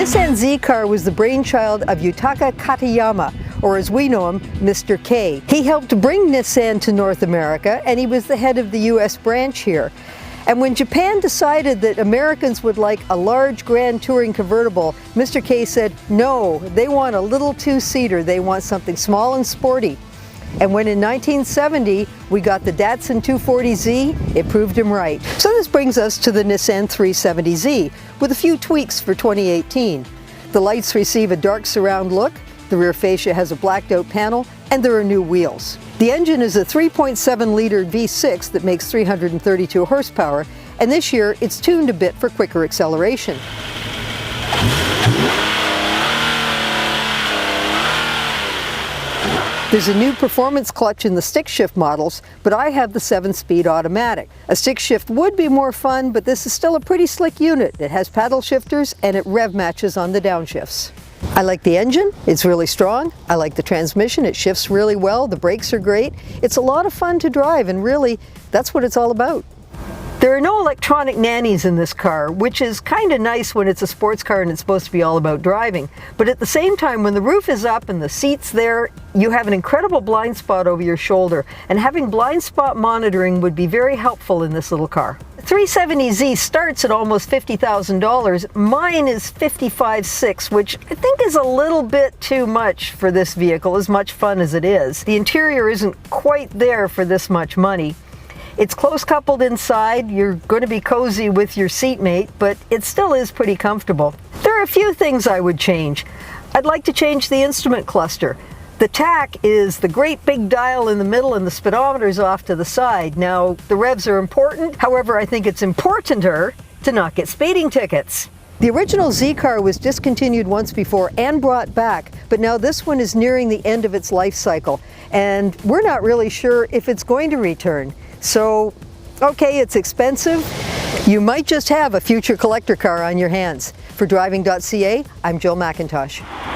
Nissan Z car was the brainchild of Yutaka Katayama, or as we know him, Mr. K. He helped bring Nissan to North America, and he was the head of the US branch here. And when Japan decided that Americans would like a large Grand Touring convertible, Mr. K said, no, they want a little two-seater, they want something small and sporty. And when in 1970 we got the Datsun 240Z, it proved him right. So this brings us to the Nissan 370Z, with a few tweaks for 2018. The lights receive a dark surround look, the rear fascia has a blacked out panel, and there are new wheels. The engine is a 3.7-liter V6 that makes 332 horsepower, and this year it's tuned a bit for quicker acceleration. There's a new performance clutch in the stick shift models, but I have the 7-speed automatic. A stick shift would be more fun, but this is still a pretty slick unit. It has paddle shifters and it rev matches on the downshifts. I like the engine, it's really strong. I like the transmission, it shifts really well, the brakes are great. It's a lot of fun to drive, and really, that's what it's all about. There are no electronic nannies in this car, which is kind of nice when it's a sports car and it's supposed to be all about driving. But at the same time, when the roof is up and the seat's there, you have an incredible blind spot over your shoulder, and having blind spot monitoring would be very helpful in this little car. The 370Z starts at almost $50,000. Mine is $55,600, which I think is a little bit too much for this vehicle, as much fun as it is. The interior isn't quite there for this much money. It's close coupled inside, you're going to be cozy with your seatmate, but it still is pretty comfortable. There are a few things I would change. I'd like to change the instrument cluster. The TAC is the great big dial in the middle and the speedometer's off to the side. Now, the revs are important, however, I think it's importanter to not get speeding tickets. The original Z car was discontinued once before and brought back, but now this one is nearing the end of its life cycle, and we're not really sure if it's going to return. So, okay, it's expensive. You might just have a future collector car on your hands. For Driving.ca, I'm Jill McIntosh.